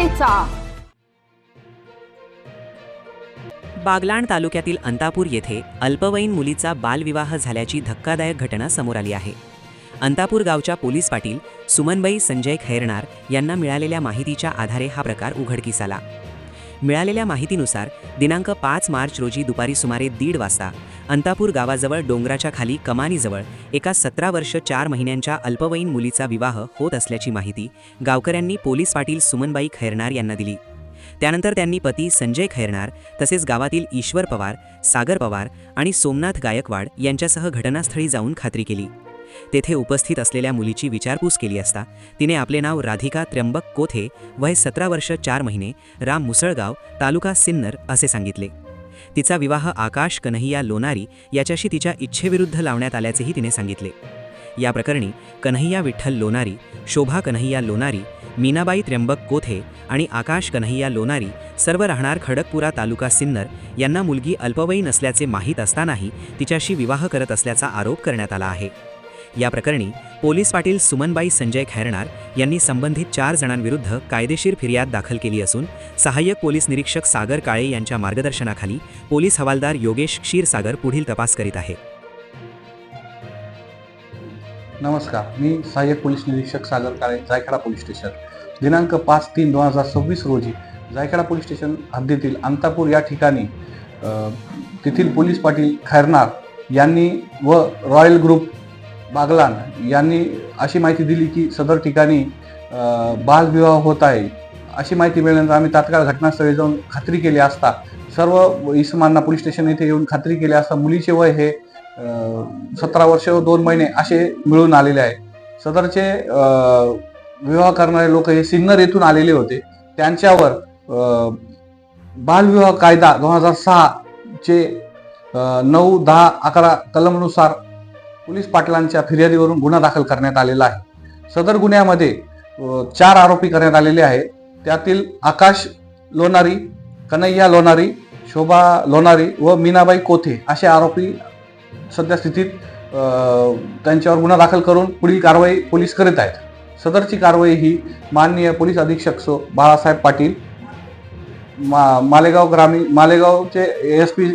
मुलीचा। बागलाण तालुक्यातील अंतापूर येथे अल्पवयीन मुलीचा बालविवाह झाल्याची धक्कादायक घटना समोर आली आहे। अंतापूर गावच्या पोलीस पाटील सुमनबाई संजय खैरनार यांना मिळालेल्या माहितीच्या आधारे हा प्रकार उघडकीस आला। मिळालेल्या माहितीनुसार दिनांक 5 मार्च रोजी दुपारी सुमारे 1:30 वाजता अंतापूर गावाजवळ डोंगराच्या खाली कमानीजवळ एका 17 वर्ष 4 महिन्यांच्या अल्पवयीन मुलीचा विवाह होत असल्याची माहिती गावकऱ्यांनी पोलीस पाटील सुमनबाई खैरनार यांना दिली। त्यानंतर त्यांनी पती संजय खैरनार तसेच गावातील ईश्वर पवार, सागर पवार आणि सोमनाथ गायकवाड यांच्यासह घटनास्थळी जाऊन खात्री केली। तेथे उपस्थित असलेल्या मुलीची विचारपूस केली असता तिने आपले नाव राधिका त्र्यंबक कोथे, वय 17 वर्ष 4 महिने, राम मुसळगाव, तालुका सिन्नर असे सांगितले। तिचा विवाह आकाश कन्हैया लोनारी याच्याशी तिच्या इच्छेविरुद्ध लावण्यात आल्याचेही तिने सांगितले। या प्रकरणी कन्हैया विठ्ठल लोनारी, शोभा कन्हैया लोनारी, मीनाबाई त्र्यंबक कोथे आणि आकाश कन्हैया लोनारी सर्व राहणार खडकपुरा तालुका सिन्नर यांना मुलगी अल्पवयीन असल्याचे माहीत असतानाही तिच्याशी विवाह करत असल्याचा आरोप करण्यात आला आहे। या प्रकरणी पोलीस पाटील सुमनबाई संजय खैरनार यांनी संबंधित 4 जणांविरुद्ध कायदेशीर फिर्याद दाखल केली असून सहाय्यक पोलीस निरीक्षक सागर काळे यांच्या मार्गदर्शनाखाली पोलीस हवालदार योगेश क्षीरसागर पुढील तपास करीत आहे। नमस्कार, मी सहाय्यक पोलीस निरीक्षक सागर काळे, जायखेडा पोलीस स्टेशन। दिनांक 5/3/2026 रोजी जायखेडा पोलीस स्टेशन हद्दीतील अंतापूर या ठिकाणी तेथील पोलीस पाटील खैरनार यांनी व रॉयल ग्रुप बागलाण यांनी अशी माहिती दिली की सदर ठिकाणी बालविवाह होत आहे। अशी माहिती मिळाल्यानंतर आम्ही तात्काळ घटनास्थळी जाऊन खात्री केली असता सर्व इसमांना पोलीस स्टेशन येथे येऊन खात्री केली असता मुलीचे वय हे 17 वर्ष व 2 महिने असे मिळून आलेले आहे। सदरचे विवाह करणारे लोक हे सिन्नर येथून आलेले होते। त्यांच्यावर बालविवाह कायदा 2006 चे 9, 10, 11 कलमनुसार पोलीस पाटलांच्या फिर्यादीवरून गुन्हा दाखल करण्यात आलेला आहे। सदर गुन्ह्यामध्ये 4 आरोपी करण्यात आलेले आहेत। त्यातील आकाश लोनारी, कन्हैया लोनारी, शोभा लोनारी व मीनाबाई कोथे असे आरोपी सध्या स्थितीत त्यांच्यावर गुन्हा दाखल करून पुढील कारवाई पोलीस करीत आहेत। सदरची कारवाई ही माननीय पोलीस अधीक्षक बाळासाहेब पाटील, मालेगावचे एसपी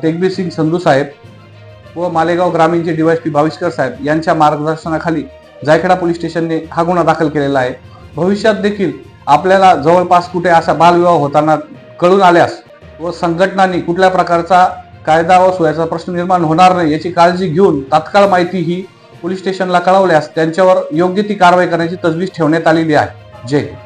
तेगबीर सिंग संधू साहेब व मालेगाव ग्रामीणचे डीवायएसपी भाविष्कर साहेब यांच्या मार्गदर्शनाखाली जायखेडा पोलीस स्टेशनने हा गुन्हा दाखल केलेला आहे। भविष्यात देखील आपल्याला जवळपास कुठे असा बालविवाह होताना कळून आल्यास व संघटनांनी कुठल्या प्रकारचा कायदा व सुव्यवस्थेचा प्रश्न निर्माण होणार नाही याची काळजी घेऊन तात्काळ माहिती ही पोलीस स्टेशनला कळवल्यास त्यांच्यावर योग्य ती कारवाई करण्याची तजवीज ठेवण्यात आलेली आहे। जय हिंद।